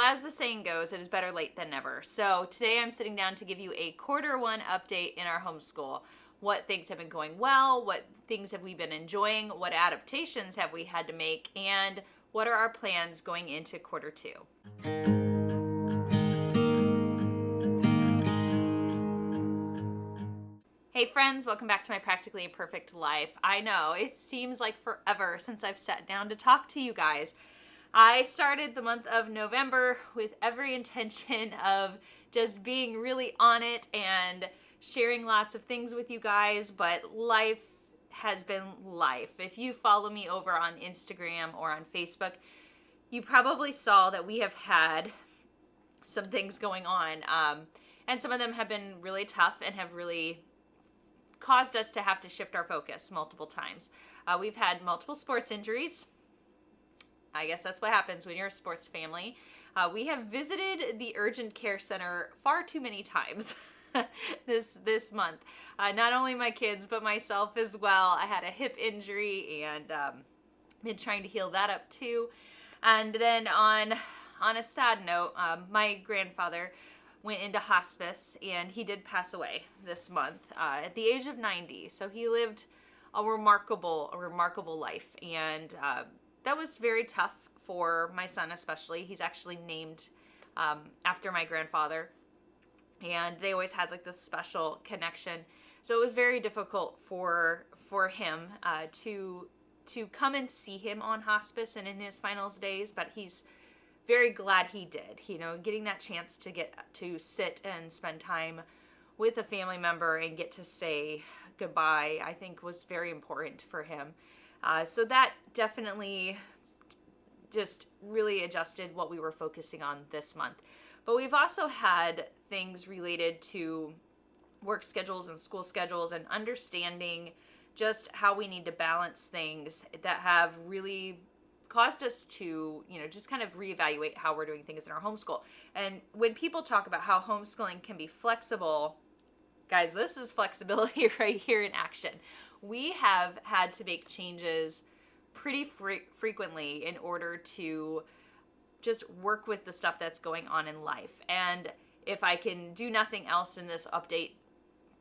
as the saying goes, it is better late than never. So today I'm sitting down to give you a Q1 update in our homeschool. What things have been going well, what things have we been enjoying, what adaptations have we had to make, and what are our plans going into Q2. Hey friends, welcome back to my Practically Imperfect Life. I know, it seems like forever since I've sat down to talk to you guys. I started the month of November with every intention of just being really on it and sharing lots of things with you guys, but life has been life. If you follow me over on Instagram or on Facebook, you probably saw that we have had some things going on, and some of them have been really tough and have really caused us to have to shift our focus multiple times. We've had multiple sports injuries. I guess that's what happens when you're a sports family. We have visited the urgent care center far too many times this month. Not only my kids, but myself as well. I had a hip injury and been trying to heal that up too. And then on a sad note, my grandfather went into hospice and he did pass away this month at the age of 90. So he lived a remarkable life, and that was very tough for my son especially. He's actually named after my grandfather, and they always had like this special connection. So it was very difficult for him to come and see him on hospice and in his final days, but he's very glad he did. You know, getting that chance to get to sit and spend time with a family member and get to say goodbye, I think was very important for him. So that definitely just really adjusted what we were focusing on this month. But we've also had things related to work schedules and school schedules and understanding just how we need to balance things that have really caused us to, just kind of reevaluate how we're doing things in our homeschool. And when people talk about how homeschooling can be flexible, guys, this is flexibility right here in action. We have had to make changes pretty frequently in order to just work with the stuff that's going on in life. And if I can do nothing else in this update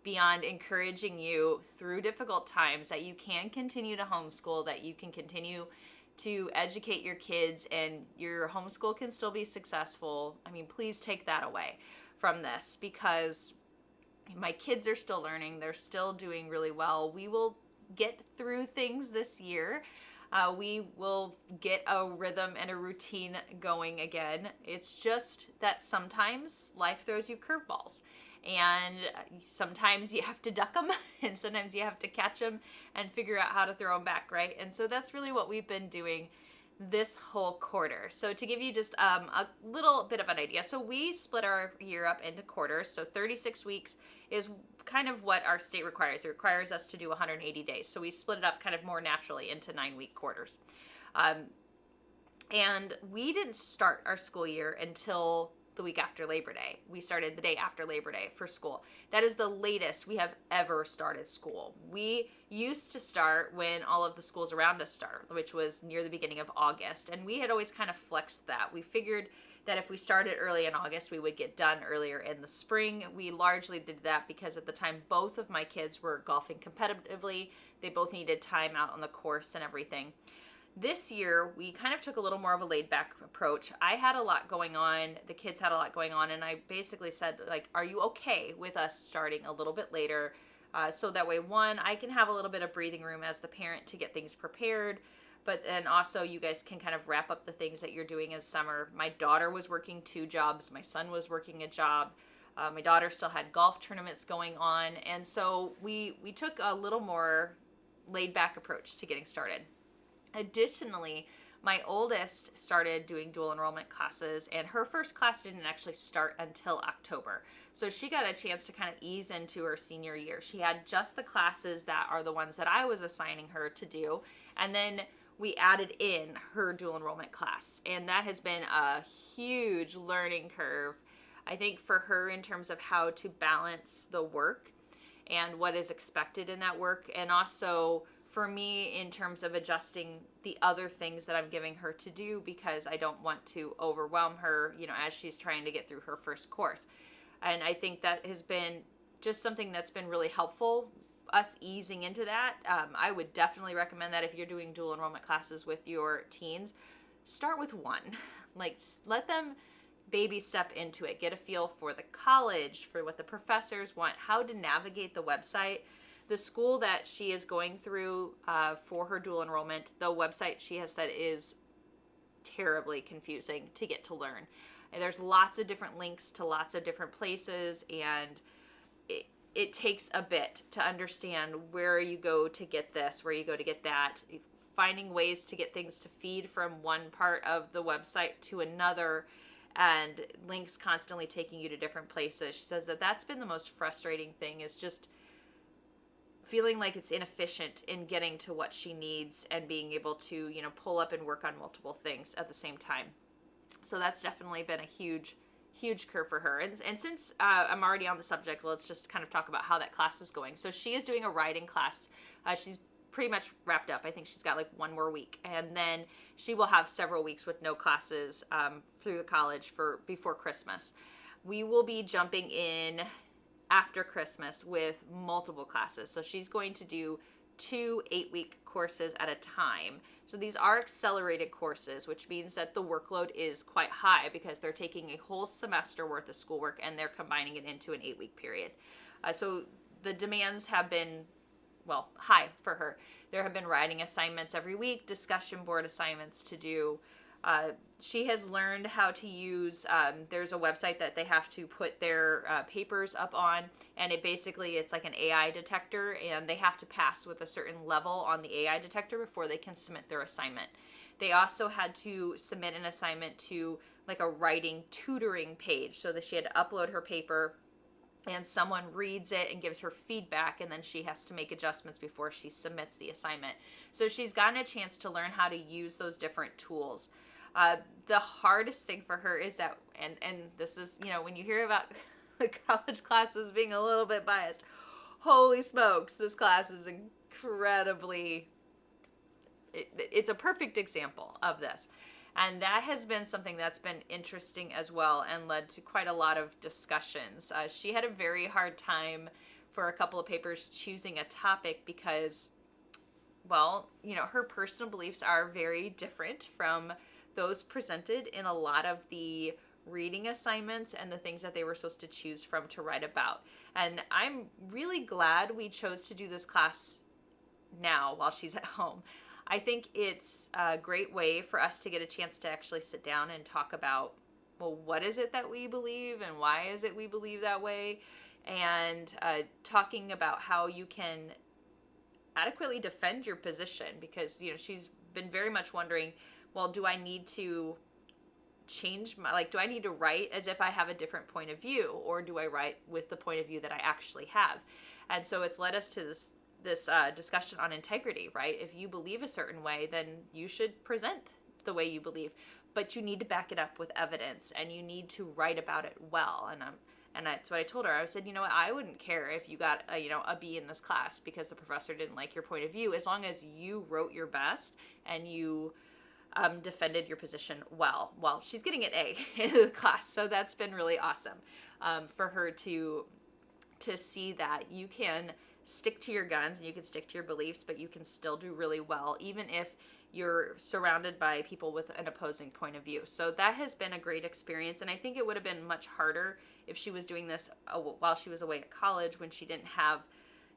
beyond encouraging you through difficult times that you can continue to homeschool, that you can continue to educate your kids, and your homeschool can still be successful. I mean, please take that away from this, because my kids are still learning. They're still doing really well. We will get through things this year. We will get a rhythm and a routine going again. It's just that sometimes life throws you curveballs, and sometimes you have to duck them, and sometimes you have to catch them and figure out how to throw them back, right? And so that's really what we've been doing this whole quarter. So to give you just a little bit of an idea, so we split our year up into quarters. So 36 weeks is kind of what our state requires. It requires us to do 180 days. So we split it up kind of more naturally into 9-week quarters. And we didn't start our school year until the week after Labor Day. We started the day after Labor Day for school. That is the latest we have ever started school. We used to start when all of the schools around us start, which was near the beginning of August. And we had always kind of flexed that. We figured that if we started early in August, we would get done earlier in the spring. We largely did that because at the time, both of my kids were golfing competitively. They both needed time out on the course and everything. This year, we kind of took a little more of a laid-back approach. I had a lot going on. The kids had a lot going on. And I basically said, like, are you okay with us starting a little bit later? So that way, one, I can have a little bit of breathing room as the parent to get things prepared. But then also, you guys can kind of wrap up the things that you're doing in summer. My daughter was working 2 jobs. My son was working a job. My daughter still had golf tournaments going on. And so we took a little more laid-back approach to getting started. Additionally, my oldest started doing dual enrollment classes, and her first class didn't actually start until October. So she got a chance to kind of ease into her senior year. She had just the classes that are the ones that I was assigning her to do, and then we added in her dual enrollment class, and that has been a huge learning curve, I think, for her in terms of how to balance the work and what is expected in that work, and also for me in terms of adjusting the other things that I'm giving her to do, because I don't want to overwhelm her, you know, as she's trying to get through her first course. And I think that has been just something that's been really helpful, us easing into that. I would definitely recommend that if you're doing dual enrollment classes with your teens, start with one. Like, let them baby step into it, get a feel for the college, for what the professors want, how to navigate the website. The school that she is going through for her dual enrollment, the website she has said is terribly confusing to get to learn. And there's lots of different links to lots of different places, and it takes a bit to understand where you go to get this, where you go to get that, finding ways to get things to feed from one part of the website to another, and links constantly taking you to different places. She says that that's been the most frustrating thing, is just feeling like it's inefficient in getting to what she needs and being able to, you know, pull up and work on multiple things at the same time. So that's definitely been a huge curve for her. And since I'm already on the subject, let's just kind of talk about how that class is going. So she is doing a writing class. She's pretty much wrapped up. I think she's got like one more week, and then she will have several weeks with no classes through the college before Christmas. We will be jumping in after Christmas with multiple classes. So she's going to do 2 8-week courses at a time. So these are accelerated courses, which means that the workload is quite high because they're taking a whole semester worth of schoolwork and they're combining it into an 8-week period. So the demands have been, well, high for her. There have been writing assignments every week, discussion board assignments to do. She has learned how to use, there's a website that they have to put their papers up on, and it's like an AI detector, and they have to pass with a certain level on the AI detector before they can submit their assignment. They also had to submit an assignment to like a writing tutoring page, so that she had to upload her paper, and someone reads it and gives her feedback, and then she has to make adjustments before she submits the assignment. So she's gotten a chance to learn how to use those different tools. The hardest thing for her is that, and this is, you know, when you hear about the college classes being a little bit biased, holy smokes, this class is incredibly, it's a perfect example of this. And that has been something that's been interesting as well and led to quite a lot of discussions. She had a very hard time for a couple of papers choosing a topic because, well, you know, her personal beliefs are very different from those presented in a lot of the reading assignments and the things that they were supposed to choose from to write about. And I'm really glad we chose to do this class now while she's at home. I think it's a great way for us to get a chance to actually sit down and talk about, well, what is it that we believe and why is it we believe that way? And talking about how you can adequately defend your position, because, you know, she's been very much wondering, well, do I need to change do I need to write as if I have a different point of view, or do I write with the point of view that I actually have? And so it's led us to this discussion on integrity, right? If you believe a certain way, then you should present the way you believe, but you need to back it up with evidence, and you need to write about it well. And that's what I told her. I said, you know what, I wouldn't care if you got a B in this class because the professor didn't like your point of view, as long as you wrote your best and you defended your position well. Well, she's getting an A in the class, so that's been really awesome for her to see that you can stick to your guns and you can stick to your beliefs, but you can still do really well, even if you're surrounded by people with an opposing point of view. So that has been a great experience, and I think it would have been much harder if she was doing this while she was away at college, when she didn't have,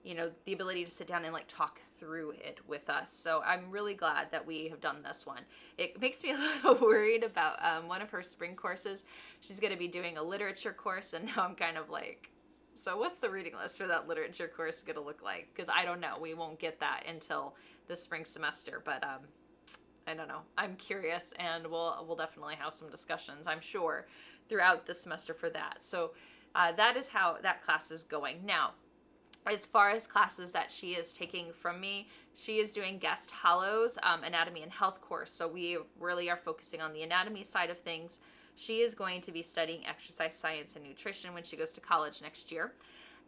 you know, the ability to sit down and like talk through it with us. So I'm really glad that we have done this one. It makes me a little worried about one of her spring courses. She's going to be doing a literature course, and now I'm kind of like, so what's the reading list for that literature course going to look like? Because I don't know. We won't get that until the spring semester, but I don't know. I'm curious, and we'll definitely have some discussions, I'm sure, throughout the semester for that. So that is how that class is going. Now, as far as classes that she is taking from me, she is doing Guest Hollows Anatomy and Health course. So we really are focusing on the anatomy side of things. She is going to be studying exercise science and nutrition when she goes to college next year.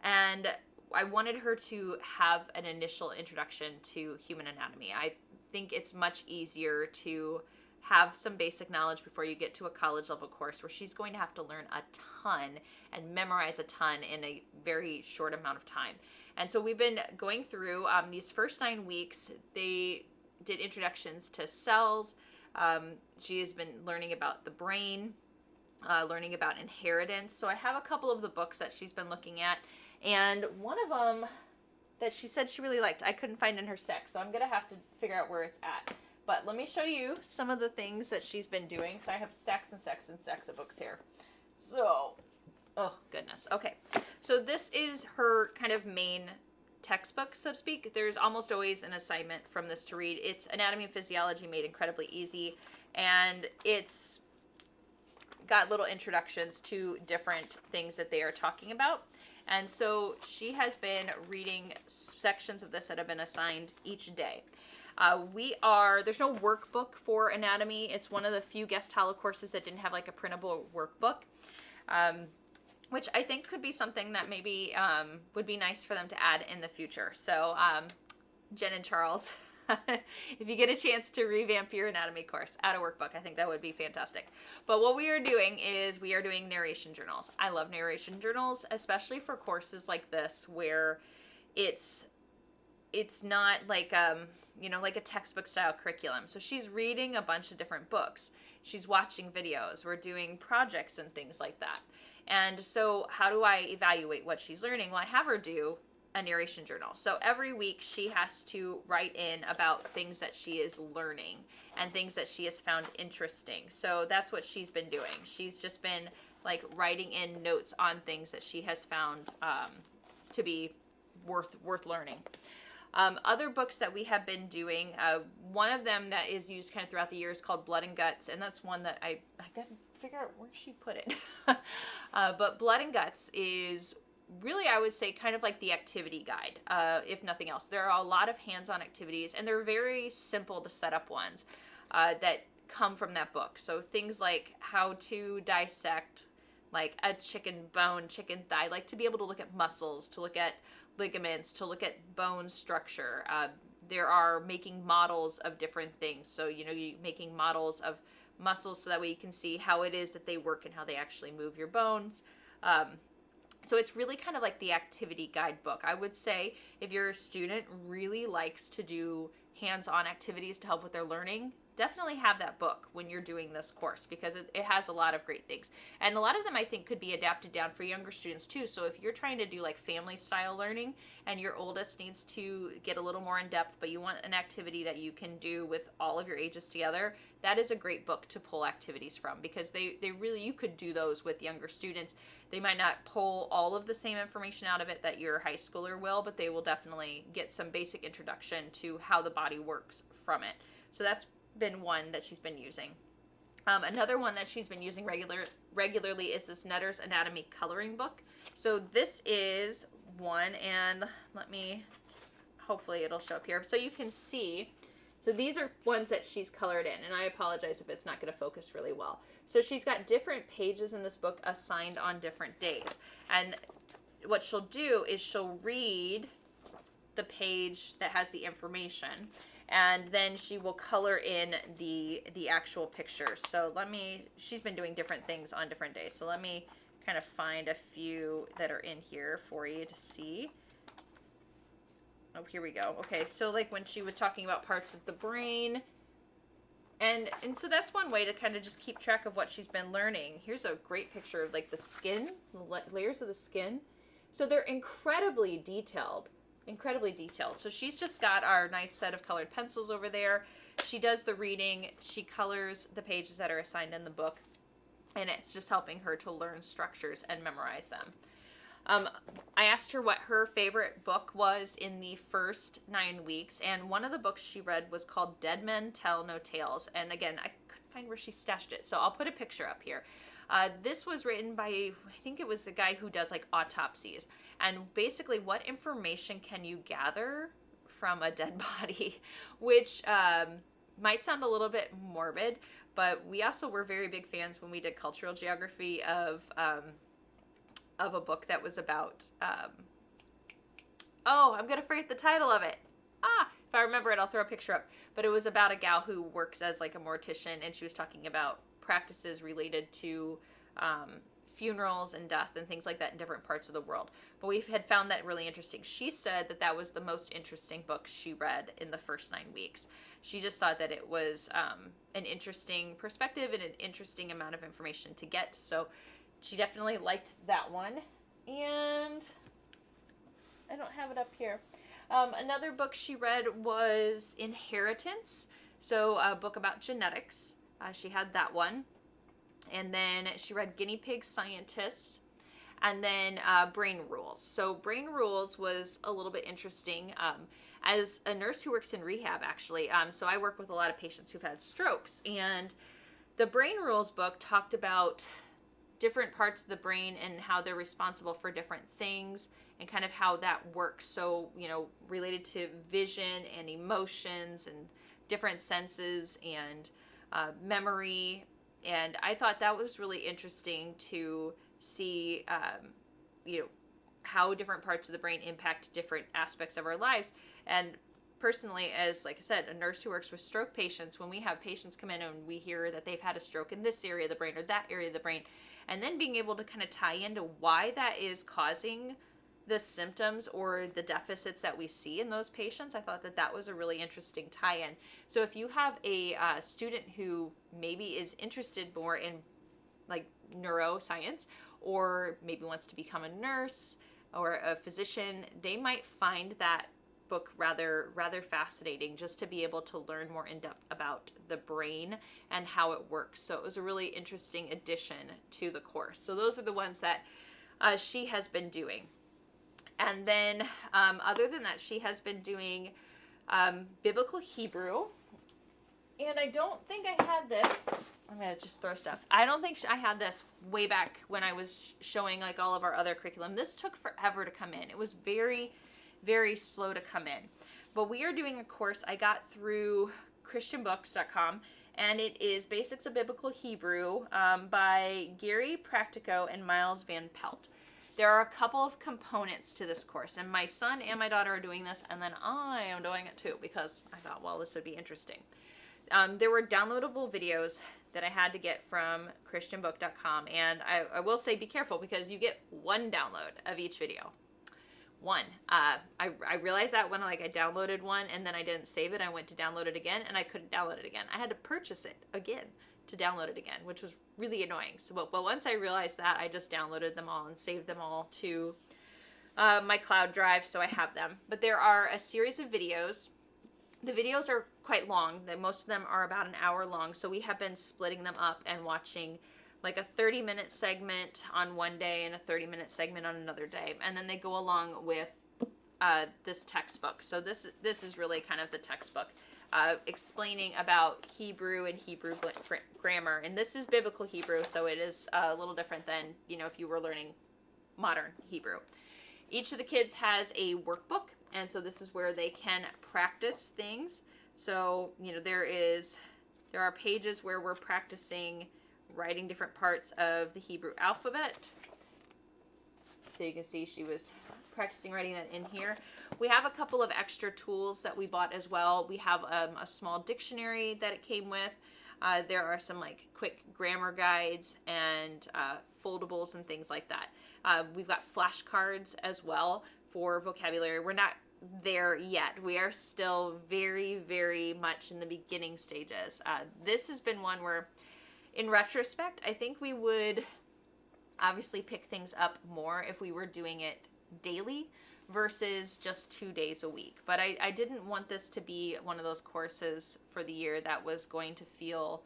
And I wanted her to have an initial introduction to human anatomy. I think it's much easier to have some basic knowledge before you get to a college level course where she's going to have to learn a ton and memorize a ton in a very short amount of time. And so we've been going through these first 9 weeks. They did introductions to cells. She has been learning about the brain, learning about inheritance. So I have a couple of the books that she's been looking at, and one of them that she said she really liked, I couldn't find in her stack, so I'm going to have to figure out where it's at. But let me show you some of the things that she's been doing. So I have stacks and stacks and stacks of books here. So, oh goodness. Okay. So this is her kind of main textbook, so to speak. There's almost always an assignment from this to read. It's Anatomy and Physiology made incredibly easy, and it's got little introductions to different things that they are talking about. And so she has been reading sections of this that have been assigned each day. There's no workbook for anatomy. It's one of the few guest Holo courses that didn't have like a printable workbook, which I think could be something that maybe would be nice for them to add in the future. So Jen and Charles, if you get a chance to revamp your anatomy course, add a workbook. I think that would be fantastic. But what we are doing is we are doing narration journals. I love narration journals, especially for courses like this where it's not like like a textbook style curriculum. So she's reading a bunch of different books. She's watching videos. We're doing projects and things like that. And so how do I evaluate what she's learning? Well, I have her do a narration journal. So every week she has to write in about things that she is learning and things that she has found interesting. So that's what she's been doing. She's just been like writing in notes on things that she has found to be worth learning. Other books that we have been doing, one of them that is used kind of throughout the year is called Blood and Guts, and that's one that I got to figure out where she put it. But Blood and Guts is really, I would say, kind of like the activity guide, if nothing else. There are a lot of hands-on activities, and they're very simple to set up ones that come from that book. So things like how to dissect like a chicken bone, chicken thigh, like to be able to look at muscles, to look at ligaments, to look at bone structure. There are making models of different things. So, you making models of muscles so that way you can see how it is that they work and how they actually move your bones. So it's really kind of like the activity guidebook. I would say if your student really likes to do hands-on activities to help with their learning, definitely have that book when you're doing this course, because it has a lot of great things. And a lot of them I think could be adapted down for younger students too. So if you're trying to do like family style learning and your oldest needs to get a little more in depth, but you want an activity that you can do with all of your ages together, that is a great book to pull activities from, because they really, you could do those with younger students. They might not pull all of the same information out of it that your high schooler will, but they will definitely get some basic introduction to how the body works from it. So that's been one that she's been using. Another one that she's been using regularly is this Netter's Anatomy coloring book. So this is one, and hopefully it'll show up here so you can see. So these are ones that she's colored in, and I apologize if it's not going to focus really well. So she's got different pages in this book assigned on different days. And what she'll do is she'll read the page that has the information, and then she will color in the actual pictures. So she's been doing different things on different days. So let me kind of find a few that are in here for you to see. Oh, here we go. Okay, so like when she was talking about parts of the brain, and so that's one way to kind of just keep track of what she's been learning. Here's a great picture of like the skin, the layers of the skin. So they're incredibly detailed. So she's just got our nice set of colored pencils over there. She does the reading. She colors the pages that are assigned in the book, and it's just helping her to learn structures and memorize them. I asked her what her favorite book was in the first 9 weeks, and one of the books she read was called Dead Men Tell No Tales. And again, I couldn't find where she stashed it, so I'll put a picture up here. This was written by, I think it was the guy who does like autopsies. And basically, what information can you gather from a dead body? Which might sound a little bit morbid, but we also were very big fans when we did cultural geography of a book that was about, what was it called? It was called Eventful. It was about, I think it was the guy who does like autopsies. And basically what information can you gather from a dead body? Which might sound a little bit morbid, but we also were very big fans when we did cultural geography of a book that was about, what was it called? It was called Eventful. Of a book that was about Oh, I'm going to forget the title of it. If I remember it, I'll throw a picture up. But it was about a gal who works as like a mortician, and she was talking about practices related to funerals and death and things like that in different parts of the world. But we had found that really interesting. She said that that was the most interesting book she read in the first 9 weeks. She just thought that it was an interesting perspective and an interesting amount of information to get. So she definitely liked that one. And I don't have it up here. Another book she read was Inheritance, so a book about genetics. She had that one. And then she read Guinea Pig Scientist, and then Brain Rules. So Brain Rules was a little bit interesting. As a nurse who works in rehab, actually, so I work with a lot of patients who've had strokes, and the Brain Rules book talked about different parts of the brain and how they're responsible for different things and kind of how that works. So, you know, related to vision and emotions and different senses and memory. And I thought that was really interesting to see, you know, how different parts of the brain impact different aspects of our lives. And personally, as, like I said, a nurse who works with stroke patients, when we have patients come in and we hear that they've had a stroke in this area of the brain or that area of the brain, and then being able to kind of tie into why that is causing the symptoms or the deficits that we see in those patients, I thought that that was a really interesting tie-in. So if you have a student who maybe is interested more in like neuroscience, or maybe wants to become a nurse or a physician, they might find that book rather fascinating, just to be able to learn more in depth about the brain and how it works. So it was a really interesting addition to the course. So those are the ones that she has been doing. And then other than that, she has been doing biblical Hebrew. And I don't think I had this. I'm going to just throw stuff. I don't think I had this way back when I was showing like all of our other curriculum. This took forever to come in. It was very, very slow to come in. But we are doing a course I got through christianbooks.com, and it is Basics of Biblical Hebrew by Gary Practico and Miles Van Pelt. There are a couple of components to this course, and my son and my daughter are doing this, and then I am doing it too, because I thought, well, this would be interesting. There were downloadable videos that I had to get from christianbook.com, and I will say be careful, because you get one download of each video. One. I realized that when I downloaded one and then I didn't save it, I went to download it again and I couldn't download it again. I had to purchase it again to download it again, which was really annoying. So, but once I realized that, I just downloaded them all and saved them all to my cloud drive, so I have them. But there are a series of videos. The videos are quite long. Most of them are about an hour long, so we have been splitting them up and watching like a 30-minute segment on one day and a 30-minute segment on another day. And then they go along with this textbook. So this is really kind of the textbook, explaining about Hebrew and Hebrew grammar. And this is biblical Hebrew, so it is a little different than, you know, if you were learning modern Hebrew. Each of the kids has a workbook, and so this is where they can practice things. So, you know, there are pages where we're practicing writing different parts of the Hebrew alphabet. So you can see she was practicing writing that in here. We have a couple of extra tools that we bought as well. We have a small dictionary that it came with. There are some like quick grammar guides and foldables and things like that. We've got flashcards as well for vocabulary. We're not there yet. We are still very, very much in the beginning stages. This has been one where, in retrospect, I think we would obviously pick things up more if we were doing it daily versus just 2 days a week. But I didn't want this to be one of those courses for the year that was going to feel,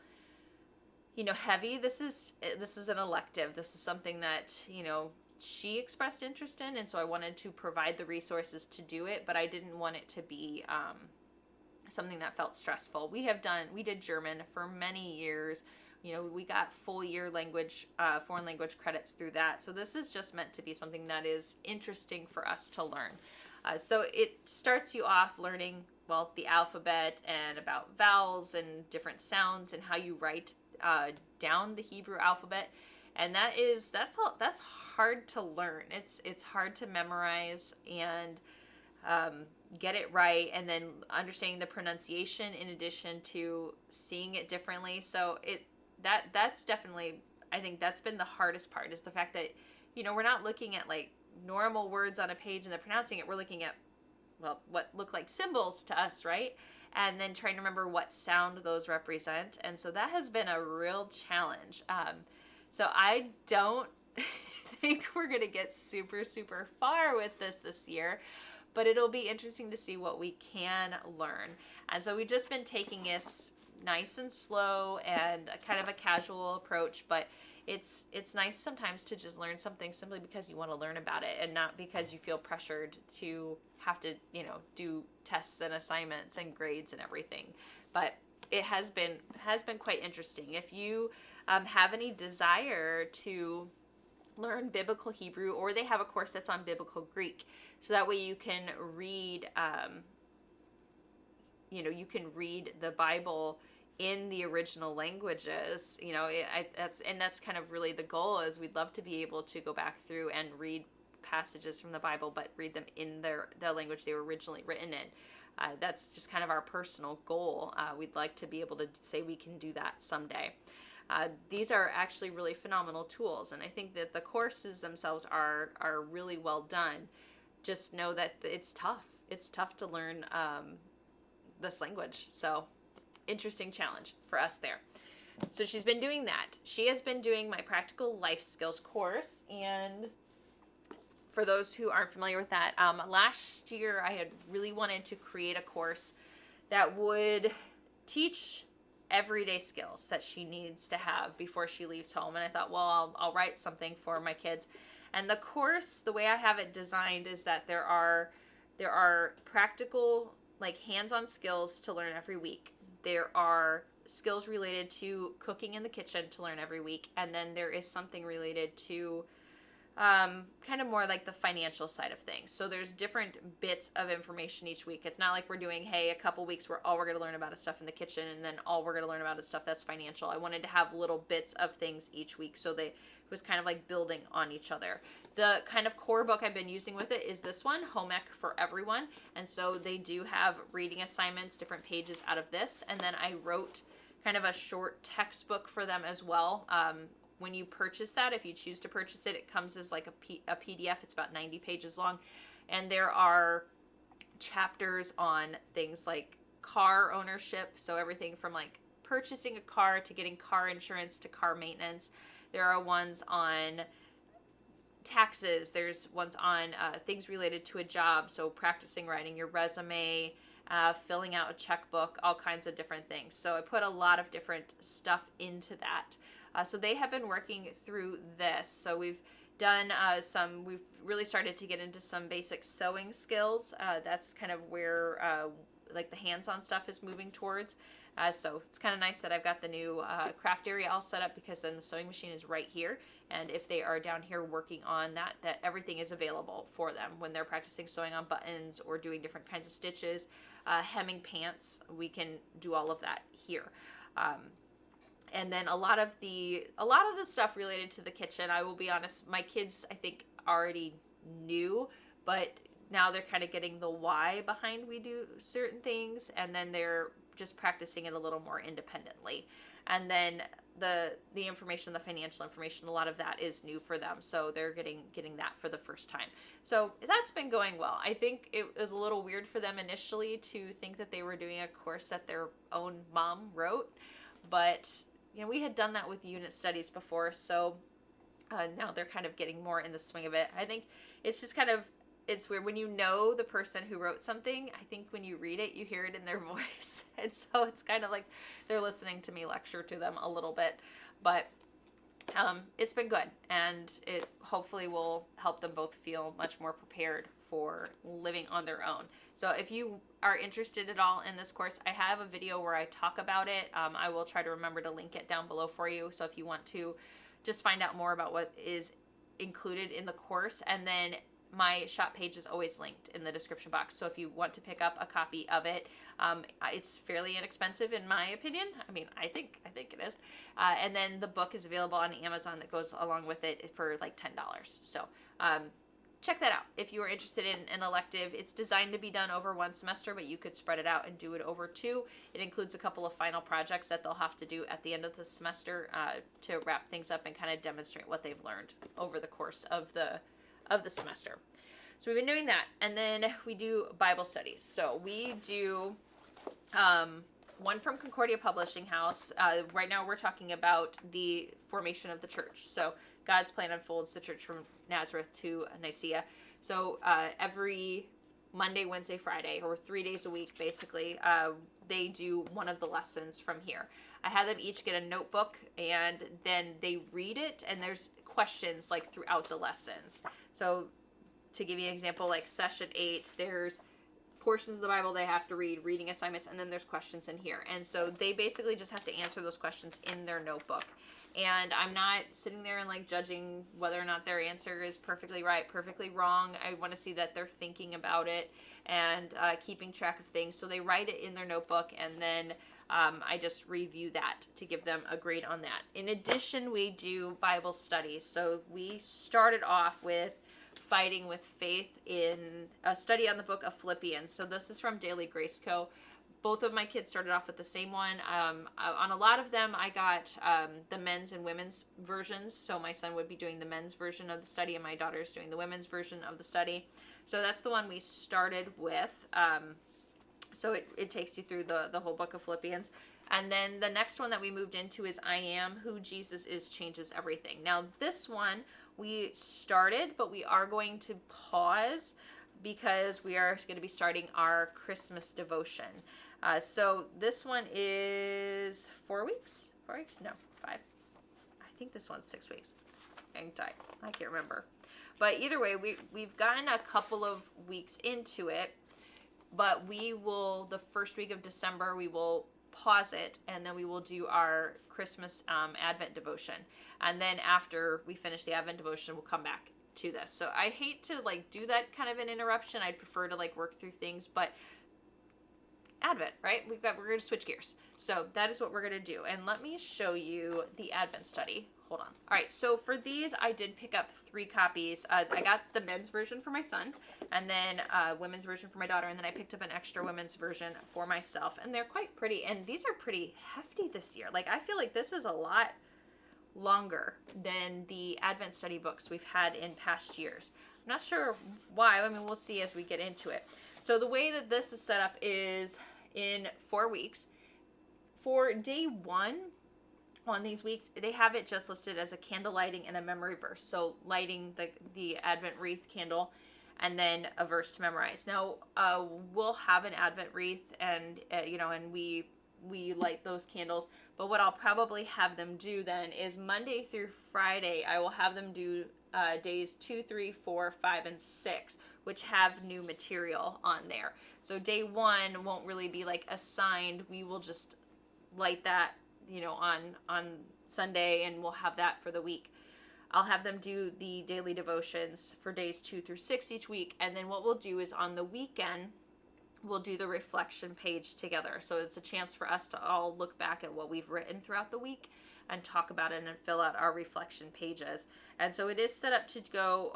you know, heavy. This is an elective. This is something that, you know, she expressed interest in, and so I wanted to provide the resources to do it, but I didn't want it to be something that felt stressful. We did German for many years. You know, we got full year language, foreign language credits through that. So this is just meant to be something that is interesting for us to learn. So it starts you off learning, well, the alphabet and about vowels and different sounds and how you write down the Hebrew alphabet. And that's hard to learn. It's hard to memorize, and get it right, and then understanding the pronunciation in addition to seeing it differently. So that's definitely, I think that's been the hardest part, is the fact that, we're not looking at like normal words on a page and they're pronouncing it. We're looking at, well, what look like symbols to us, right? And then trying to remember what sound those represent. And so that has been a real challenge. So I don't think we're going to get super, super far with this year, but it'll be interesting to see what we can learn. And so we've just been taking this nice and slow and kind of a casual approach, but it's nice sometimes to just learn something simply because you want to learn about it, and not because you feel pressured to have to, do tests and assignments and grades and everything. But it has been quite interesting. If you have any desire to learn biblical Hebrew, or they have a course that's on biblical Greek, so that way you can read, you can read the Bible in the original languages. That's kind of really the goal, is we'd love to be able to go back through and read passages from the Bible, but read them in the language they were originally written in. That's just kind of our personal goal. We'd like to be able to say we can do that someday. These are actually really phenomenal tools, and I think that the courses themselves are really well done. Just know that it's tough. It's tough to learn this language. So, interesting challenge for us there. So she's been doing that. She has been doing my practical life skills course, and for those who aren't familiar with that, last year I had really wanted to create a course that would teach everyday skills that she needs to have before she leaves home. And I thought, well, I'll write something for my kids. And the course, the way I have it designed, is that there are practical, like hands-on skills to learn every week. There are skills related to cooking in the kitchen to learn every week. And then there is something related to kind of more like the financial side of things. So there's different bits of information each week. It's not like we're doing, hey, a couple weeks where all we're going to learn about is stuff in the kitchen, and then all we're going to learn about is stuff that's financial. I wanted to have little bits of things each week, so it was kind of like building on each other. The kind of core book I've been using with it is this one, Home Ec for Everyone. And so they do have reading assignments, different pages out of this. And then I wrote kind of a short textbook for them as well. When you purchase that, if you choose to purchase it, it comes as like a PDF. It's about 90 pages long. And there are chapters on things like car ownership. So everything from like purchasing a car to getting car insurance to car maintenance. There are ones on taxes. There's ones on things related to a job. So practicing writing your resume, filling out a checkbook, all kinds of different things. So I put a lot of different stuff into that. So they have been working through this. So we've done we've really started to get into some basic sewing skills. That's kind of where like the hands-on stuff is moving towards. So it's kind of nice that I've got the new craft area all set up, because then the sewing machine is right here. And if they are down here working on that everything is available for them when they're practicing sewing on buttons or doing different kinds of stitches, hemming pants. We can do all of that here. And then a lot of the stuff related to the kitchen, I will be honest, my kids, I think, already knew, but now they're kind of getting the why behind we do certain things, and then they're just practicing it a little more independently. And then the information, the financial information, a lot of that is new for them, so they're getting that for the first time. So that's been going well. I think it was a little weird for them initially to think that they were doing a course that their own mom wrote, but we had done that with unit studies before, so now they're kind of getting more in the swing of it. I think it's just kind of, it's weird when you know the person who wrote something. I think when you read it, you hear it in their voice, and so it's kind of like they're listening to me lecture to them a little bit, but it's been good, and it hopefully will help them both feel much more prepared for living on their own. So if you are interested at all in this course, I have a video where I talk about it. I will try to remember to link it down below for you. So if you want to just find out more about what is included in the course, and then my shop page is always linked in the description box. So if you want to pick up a copy of it, it's fairly inexpensive in my opinion. I mean, I think it is. And then the book is available on Amazon that goes along with it for like $10. So check that out if you are interested in an elective. It's designed to be done over one semester, but you could spread it out and do it over two. It includes a couple of final projects that they'll have to do at the end of the semester to wrap things up and kind of demonstrate what they've learned over the course of the semester. So we've been doing that, and then we do Bible studies. So we do one from Concordia Publishing House. Right now we're talking about the formation of the church. So God's plan unfolds the church from Nazareth to Nicaea. So every Monday, Wednesday, Friday, or 3 days a week, basically, they do one of the lessons from here. I had them each get a notebook, and then they read it, and there's questions like throughout the lessons. So to give you an example, like session 8, there's portions of the Bible they have to read, reading assignments, and then there's questions in here. And so they basically just have to answer those questions in their notebook. And I'm not sitting there and like judging whether or not their answer is perfectly right, perfectly wrong. I want to see that they're thinking about it and keeping track of things. So they write it in their notebook, and then I just review that to give them a grade on that. In addition, we do Bible studies. So we started off with Fighting with Faith in a study on the book of Philippians. So this is from Daily Grace Co. Both of my kids started off with the same one. On a lot of them, I got the men's and women's versions. So my son would be doing the men's version of the study, and my daughter's doing the women's version of the study. So that's the one we started with. So it takes you through the whole book of Philippians. And then the next one that we moved into is I Am Who Jesus Is Changes Everything. Now this one we started, but we are going to pause because we are going to be starting our Christmas devotion. So this one is 4 weeks? 4 weeks? No, 5. I think this one's 6 weeks. I can't remember. But either way, we've gotten a couple of weeks into it, but we will, the first week of December, we will pause it, and then we will do our Christmas Advent devotion. And then after we finish the Advent devotion, we'll come back to this. So I hate to like do that kind of an interruption. I'd prefer to like work through things, but Advent, right? We're going to switch gears. So that is what we're going to do. And let me show you the Advent study. Hold on. All right. So for these, I did pick up 3 copies. I got the men's version for my son, and then women's version for my daughter. And then I picked up an extra women's version for myself, and they're quite pretty. And these are pretty hefty this year. Like, I feel like this is a lot longer than the Advent study books we've had in past years. I'm not sure why. I mean, we'll see as we get into it. So the way that this is set up is in 4 weeks. For day 1 on these weeks, they have it just listed as a candle lighting and a memory verse. So lighting the Advent wreath candle, and then a verse to memorize. Now, we'll have an Advent wreath, and and we light those candles. But what I'll probably have them do then is Monday through Friday, I will have them do days 2, 3, 4, 5, and 6, which have new material on there. So day 1 won't really be like assigned. We will just light that, on Sunday, and we'll have that for the week. I'll have them do the daily devotions for days 2 through 6 each week. And then what we'll do is on the weekend, we'll do the reflection page together. So it's a chance for us to all look back at what we've written throughout the week and talk about it and fill out our reflection pages. And so it is set up to go,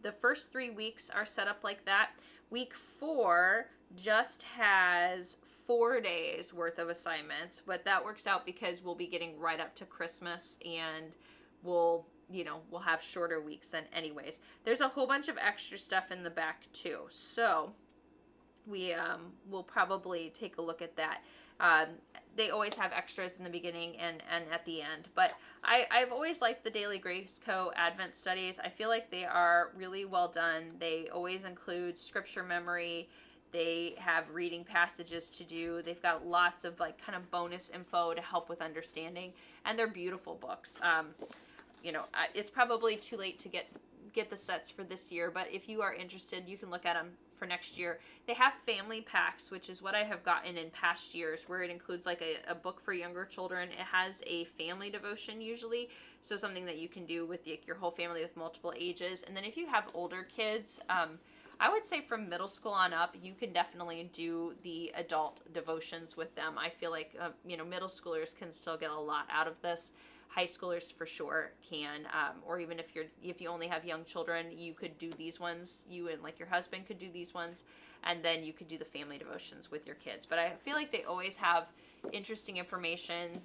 the first 3 weeks are set up like that. Week 4 just has 4 days worth of assignments, but that works out because we'll be getting right up to Christmas, and we'll have shorter weeks then anyways. There's a whole bunch of extra stuff in the back too. So we will probably take a look at that. They always have extras in the beginning and at the end. But I've always liked the Daily Grace Co. Advent studies. I feel like they are really well done. They always include scripture memory. They have reading passages to do. They've got lots of like kind of bonus info to help with understanding. And they're beautiful books. It's probably too late to get the sets for this year, but if you are interested, you can look at them for next year. They have family packs, which is what I have gotten in past years, where it includes like a book for younger children. It has a family devotion usually, so something that you can do with your whole family with multiple ages. And then if you have older kids, I would say from middle school on up, you can definitely do the adult devotions with them. I feel like, middle schoolers can still get a lot out of this. high schoolers for sure can, or even if you only have young children, you could do these ones. You and like your husband could do these ones, and then you could do the family devotions with your kids. But I feel like they always have interesting information.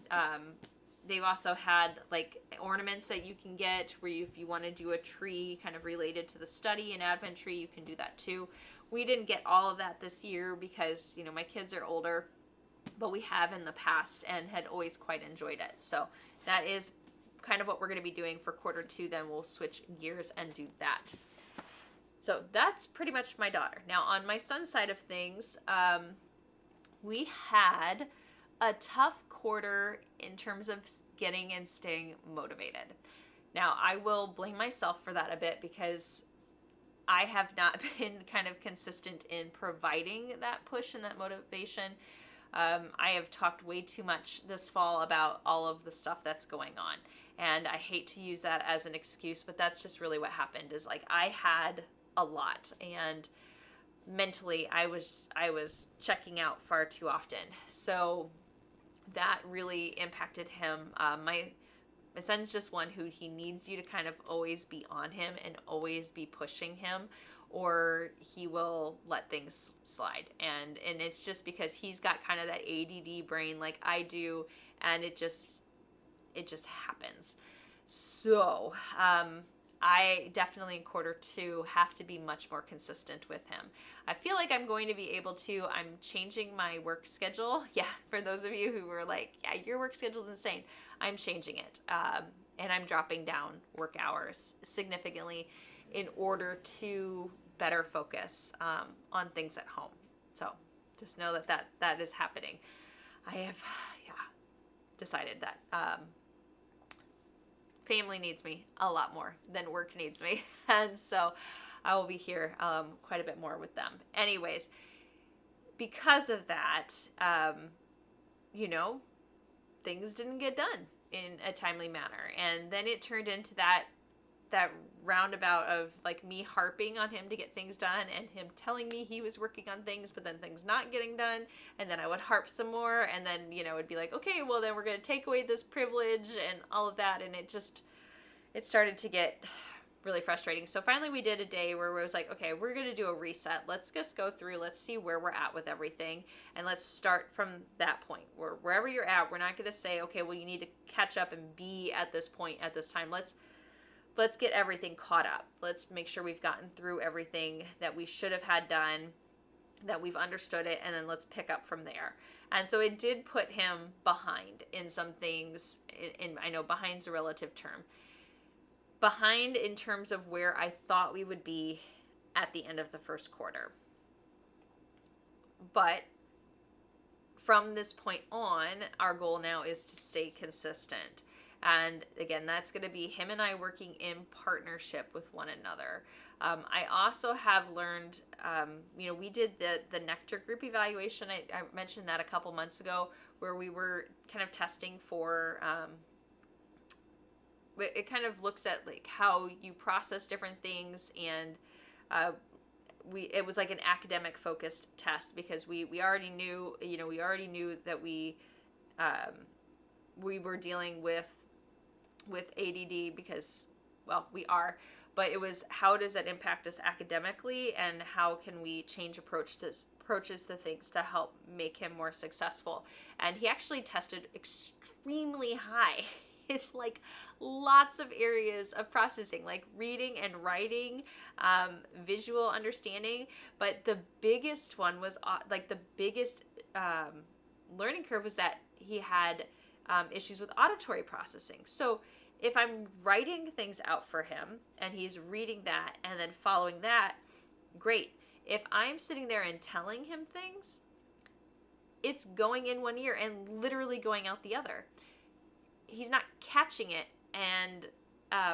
They've also had like ornaments that you can get where if you want to do a tree kind of related to the study, an Advent tree, you can do that too. We didn't get all of that this year because, you know, my kids are older, but we have in the past and had always quite enjoyed it. So that is kind of what we're going to be doing for quarter 2. Then we'll switch gears and do that. So that's pretty much my daughter. Now on my son's side of things, we had a tough quarter in terms of getting and staying motivated. Now I will blame myself for that a bit because I have not been kind of consistent in providing that push and that motivation. I have talked way too much this fall about all of the stuff that's going on. And I hate to use that as an excuse, but that's just really what happened is like I had a lot and mentally I was checking out far too often. So that really impacted him. My son's just one who he needs you to kind of always be on him and always be pushing him, or he will let things slide. And it's just because he's got kind of that ADD brain like I do, and it just happens. So I definitely in quarter 2 have to be much more consistent with him. I feel like I'm going to be able to. I'm changing my work schedule. Yeah, for those of you who were like, yeah, your work schedule is insane. I'm changing it. And I'm dropping down work hours significantly in order to better focus on things at home. So just know that is happening. I have, decided that family needs me a lot more than work needs me. And so I will be here quite a bit more with them. Anyways, because of that, things didn't get done in a timely manner. And then it turned into that roundabout of like me harping on him to get things done and him telling me he was working on things, but then things not getting done. And then I would harp some more. And then, it'd be like, okay, well then we're going to take away this privilege and all of that. And it started to get really frustrating. So finally we did a day where it was like, okay, we're going to do a reset. Let's just go through. Let's see where we're at with everything. And let's start from that point. Wherever you're at, we're not going to say, okay, well, you need to catch up and be at this point at this time. Let's get everything caught up. Let's make sure we've gotten through everything that we should have had done, that we've understood it, and then let's pick up from there. And so it did put him behind in some things. I know behind's a relative term. Behind in terms of where I thought we would be at the end of the first quarter. But from this point on, our goal now is to stay consistent. And again, that's going to be him and I working in partnership with one another. I also have learned, we did the Nectar group evaluation. I mentioned that a couple months ago where we were kind of testing for, it kind of looks at like how you process different things, and it was like an academic focused test because we already knew, that we were dealing with ADD because, well, we are, but it was how does that impact us academically and how can we change approaches to things to help make him more successful. And he actually tested extremely high in like lots of areas of processing, like reading and writing, visual understanding. But the biggest one was the biggest learning curve was that he had issues with auditory processing. So if I'm writing things out for him and he's reading that and then following that, great. If I'm sitting there and telling him things, it's going in one ear and literally going out the other. He's not catching it and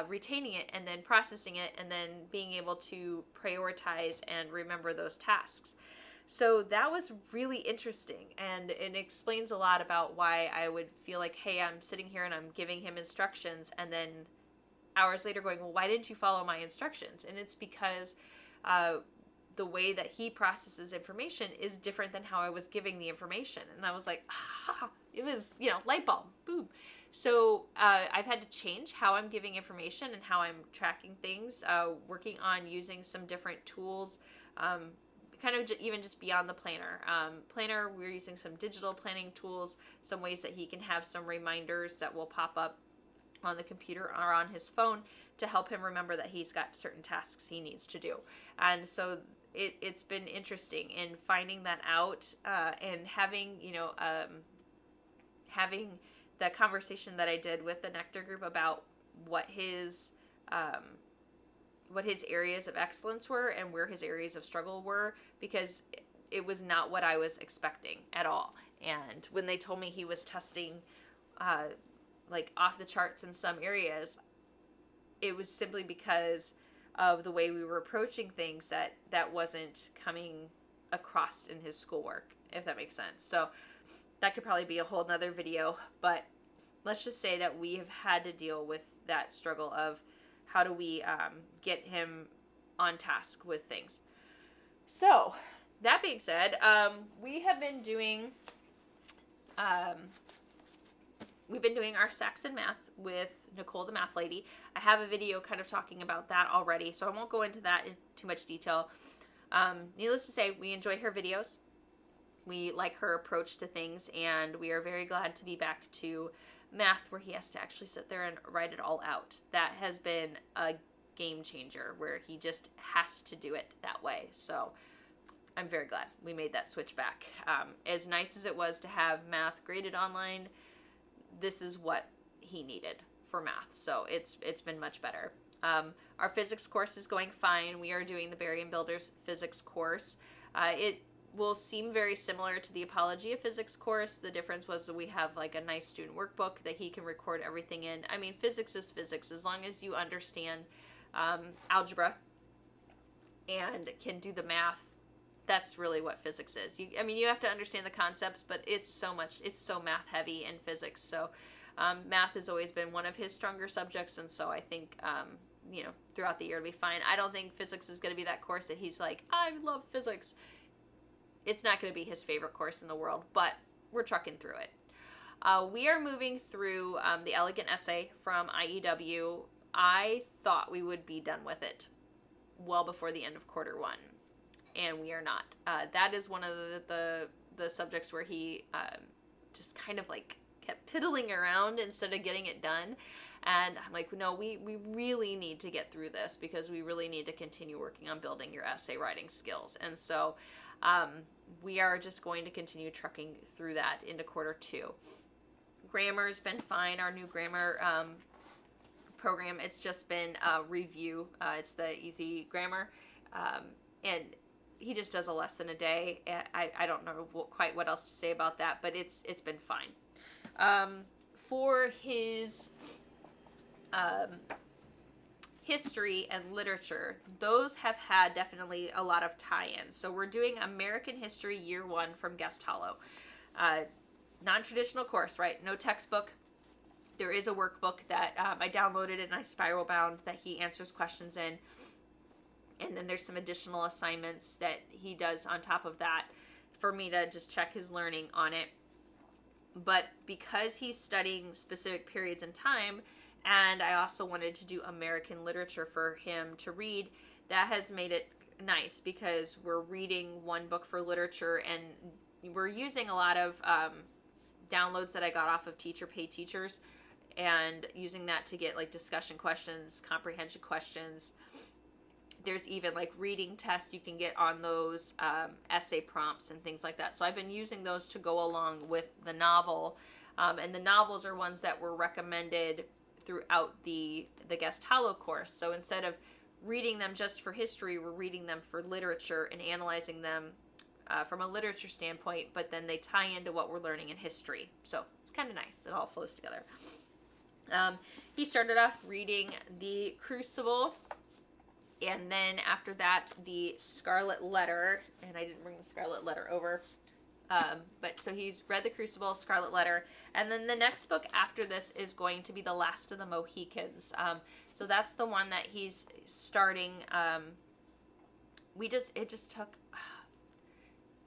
retaining it and then processing it and then being able to prioritize and remember those tasks. So that was really interesting, and it explains a lot about why I would feel like, hey, I'm sitting here and I'm giving him instructions, and then hours later going, well, why didn't you follow my instructions? And it's because the way that he processes information is different than how I was giving the information. And I was like, it was, light bulb, boom. So I've had to change how I'm giving information and how I'm tracking things, working on using some different tools, kind of even just beyond the planner. Planner, we're using some digital planning tools, some ways that he can have some reminders that will pop up on the computer or on his phone to help him remember that he's got certain tasks he needs to do. And so it's been interesting in finding that out, and having, having the conversation that I did with the Nectar group about what his areas of excellence were and where his areas of struggle were, because it was not what I was expecting at all. And when they told me he was testing like off the charts in some areas, it was simply because of the way we were approaching things that wasn't coming across in his schoolwork, if that makes sense. So that could probably be a whole nother video, but let's just say that we have had to deal with that struggle of how do we get him on task with things. So that being said, we have been doing we've been doing our Saxon math with Nicole, the math lady. I have a video kind of talking about that already, so I won't go into that in too much detail. Needless to say, we enjoy her videos. We like her approach to things, and we are very glad to be back to math where he has to actually sit there and write it all out. That has been a game changer where he just has to do it that way. So I'm very glad we made that switch back. As nice as it was to have math graded online, this is what he needed for math. So it's been much better. Our physics course is going fine. We are doing the Barium Builders physics course. It will seem very similar to the Apology of Physics course. The difference was that we have like a nice student workbook that he can record everything in. I mean, physics is physics. As long as you understand algebra and can do the math, that's really what physics is. You have to understand the concepts, but it's so math heavy in physics. So math has always been one of his stronger subjects, and so I think throughout the year it'll be fine. I don't think physics is going to be that course that he's like, I love physics. It's not going to be his favorite course in the world, but we're trucking through it. We are moving through the Elegant Essay from IEW. I thought we would be done with it well before the end of quarter one, and we are not. That is one of the subjects where he just kind of like kept piddling around instead of getting it done. And I'm like, no, we really need to get through this because we really need to continue working on building your essay writing skills. And so we are just going to continue trucking through that into quarter two. Grammar's been fine. Our new grammar program, it's just been a review. It's the Easy Grammar. And he just does a lesson a day. I don't know quite what else to say about that, but it's been fine. For his history and literature, those have had definitely a lot of tie-ins. So we're doing American History Year 1 from Guest Hollow. Non-traditional course, right? No textbook. There is a workbook that I downloaded and I spiral bound that he answers questions in. And then there's some additional assignments that he does on top of that for me to just check his learning on it. But because he's studying specific periods in time, and I also wanted to do American literature for him to read, that has made it nice because we're reading one book for literature, and we're using a lot of downloads that I got off of Teacher Pay Teachers, and using that to get like discussion questions, comprehension questions. There's even like reading tests you can get on those, essay prompts and things like that. So I've been using those to go along with the novel. And the novels are ones that were recommended throughout the Guest Hollow course. So instead of reading them just for history, we're reading them for literature and analyzing them from a literature standpoint, but then they tie into what we're learning in history. So it's kind of nice. It all flows together. He started off reading The Crucible, and then after that, The Scarlet Letter, and I didn't bring the Scarlet Letter over. But so he's read The Crucible, Scarlet Letter, and then the next book after this is going to be The Last of the Mohicans. So that's the one that he's starting.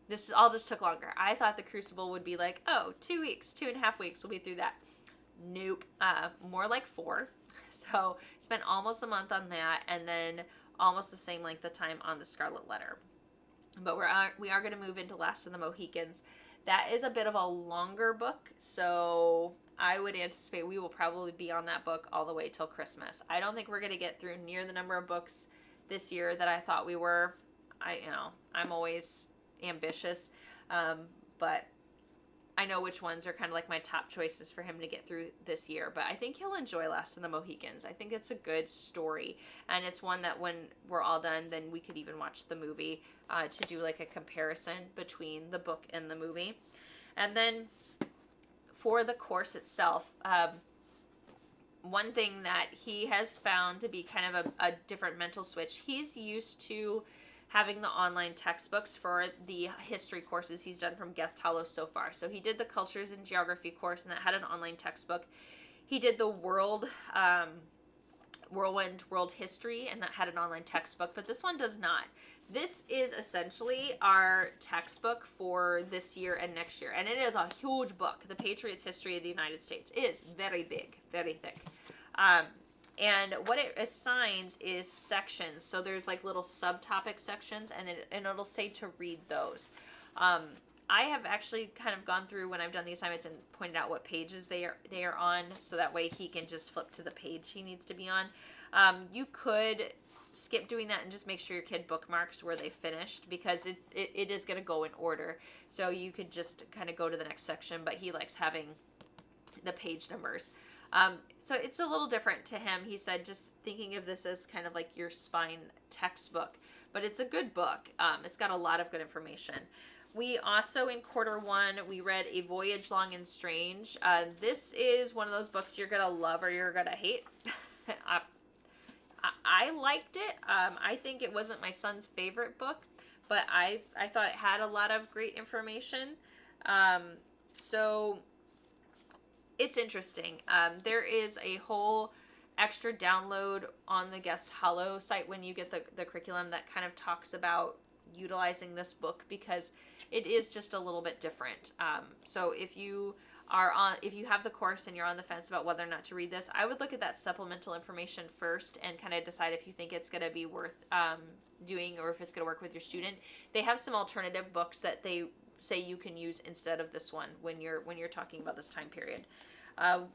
This all just took longer. I thought The Crucible would be like, 2 weeks, 2.5 weeks, we'll be through that. Nope. More like 4. So spent almost a month on that, and then almost the same length of time on the Scarlet Letter. But we are going to move into Last of the Mohicans. That is a bit of a longer book, so I would anticipate we will probably be on that book all the way till Christmas. I don't think we're going to get through near the number of books this year that I thought we were. I'm always ambitious, but I know which ones are kind of like my top choices for him to get through this year. But I think he'll enjoy Last of the Mohicans. I think it's a good story, and it's one that when we're all done, then we could even watch the movie to do like a comparison between the book and the movie. And then for the course itself, one thing that he has found to be kind of a different mental switch, he's used to having the online textbooks for the history courses he's done from Guest Hollow so far. So he did the Cultures and Geography course, and that had an online textbook. He did the Whirlwind World History, and that had an online textbook, but this one does not. This is essentially our textbook for this year and next year, and it is a huge book. The Patriots' History of the United States is very big, very thick. And what it assigns is sections. So there's like little subtopic sections, and it'll say to read those. I have actually kind of gone through when I've done the assignments and pointed out what pages they are on, so that way he can just flip to the page he needs to be on. You could skip doing that and just make sure your kid bookmarks where they finished, because it is going to go in order. So you could just kind of go to the next section, but he likes having the page numbers. So it's a little different to him. He said just thinking of this as kind of like your spine textbook, but it's a good book. It's got a lot of good information. We also, in Q1, we read A Voyage Long and Strange. This is one of those books you're going to love or you're going to hate. I liked it. I think it wasn't my son's favorite book, but I thought it had a lot of great information. So it's interesting. There is a whole extra download on the Guest Hollow site when you get the curriculum that kind of talks about utilizing this book, because it is just a little bit different. So if you have the course and you're on the fence about whether or not to read this, I would look at that supplemental information first and kind of decide if you think it's going to be worth doing, or if it's going to work with your student. They have some alternative books that they say you can use instead of this one when you're talking about this time period.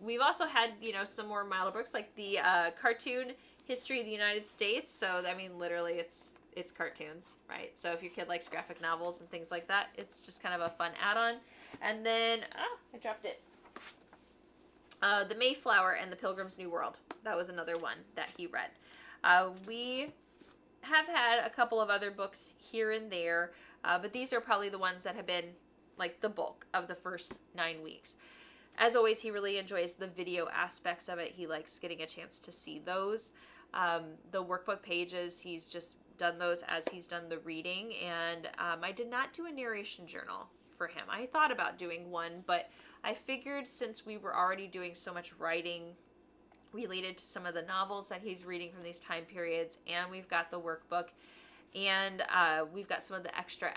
We've also had some more milder books, like the Cartoon History of the United States. So I mean, literally, it's cartoons, right? So if your kid likes graphic novels and things like that, it's just kind of a fun add-on. And then, I dropped it. The Mayflower and the Pilgrim's New World. That was another one that he read. We have had a couple of other books here and there, but these are probably the ones that have been like the bulk of the first 9 weeks. As always, he really enjoys the video aspects of it. He likes getting a chance to see those. The workbook pages, he's just done those as he's done the reading, and I did not do a narration journal for him. I thought about doing one, but I figured since we were already doing so much writing related to some of the novels that he's reading from these time periods, and we've got the workbook, and we've got some of the extra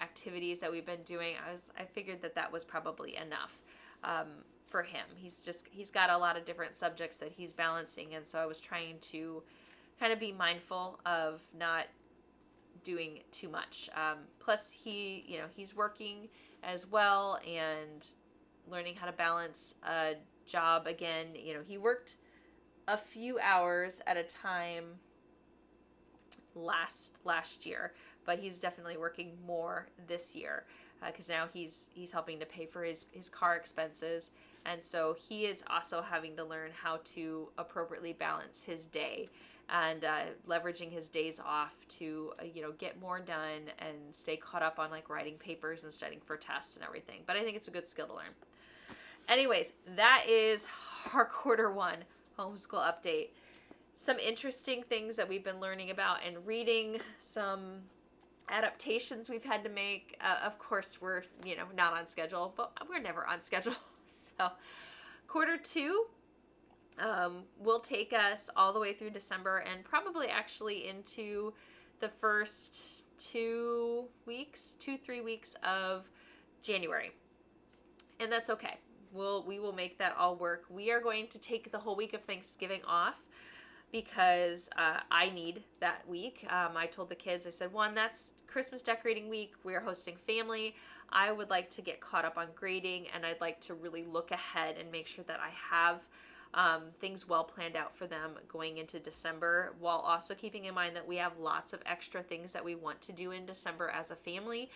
activities that we've been doing, I figured that was probably enough for him. He's got a lot of different subjects that he's balancing, and so I was trying to kind of be mindful of not doing too much. Plus he's working as well and learning how to balance a job again. He worked a few hours at a time last year, but he's definitely working more this year, because now he's helping to pay for his car expenses, and so he is also having to learn how to appropriately balance his day and leveraging his days off to get more done and stay caught up on like writing papers and studying for tests and everything. But I think it's a good skill to learn. Anyways, that is our Q1 homeschool update. Some interesting things that we've been learning about and reading, some adaptations we've had to make. Of course, we're not on schedule, but we're never on schedule. So Q2 will take us all the way through December, and probably actually into the first 2-3 weeks of January. And that's okay. we will make that all work. We are going to take the whole week of Thanksgiving off because I need that week. I told the kids, I said, one, that's Christmas decorating week. We're hosting family. I would like to get caught up on grading, and I'd like to really look ahead and make sure that I have things well planned out for them going into December, while also keeping in mind that we have lots of extra things that we want to do in December as a family,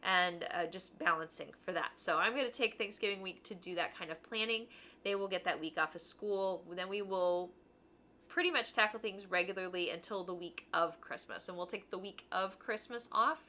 and just balancing for that. So I'm going to take Thanksgiving week to do that kind of planning. They will get that week off of school. Then we will pretty much tackle things regularly until the week of Christmas, and we'll take the week of Christmas off,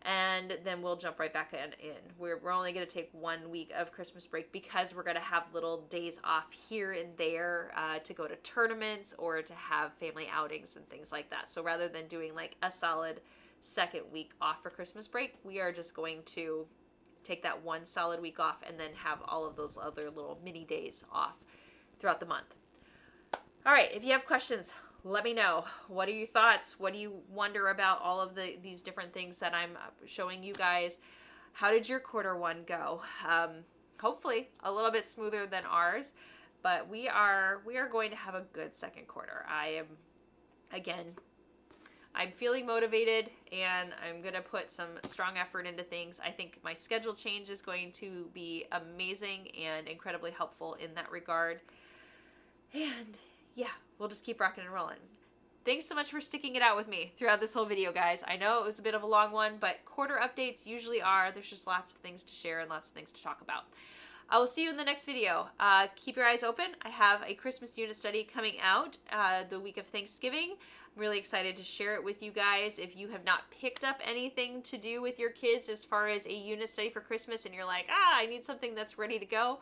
and then we'll jump right back in. We're only going to take 1 week of Christmas break because we're going to have little days off here and there to go to tournaments or to have family outings and things like that. So rather than doing like a solid second week off for Christmas break, we are just going to take that 1 solid week off and then have all of those other little mini days off throughout the month. All right, if you have questions, let me know. What are your thoughts? What do you wonder about all of these different things that I'm showing you guys? How did your quarter 1 go? Hopefully a little bit smoother than ours, but we are going to have a good second quarter. I'm feeling motivated, and I'm going to put some strong effort into things. I think my schedule change is going to be amazing and incredibly helpful in that regard. And yeah, we'll just keep rocking and rolling. Thanks so much for sticking it out with me throughout this whole video, guys. I know it was a bit of a long one, but quarter updates usually are. There's just lots of things to share and lots of things to talk about. I will see you in the next video. Keep your eyes open. I have a Christmas unit study coming out the week of Thanksgiving. I'm really excited to share it with you guys. If you have not picked up anything to do with your kids as far as a unit study for Christmas and you're like, I need something that's ready to go,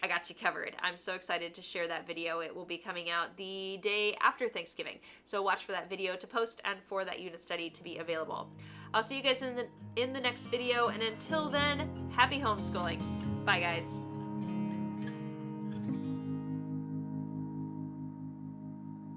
I got you covered. I'm so excited to share that video. It will be coming out the day after Thanksgiving. So watch for that video to post and for that unit study to be available. I'll see you guys in the next video, and until then, happy homeschooling. Bye, guys.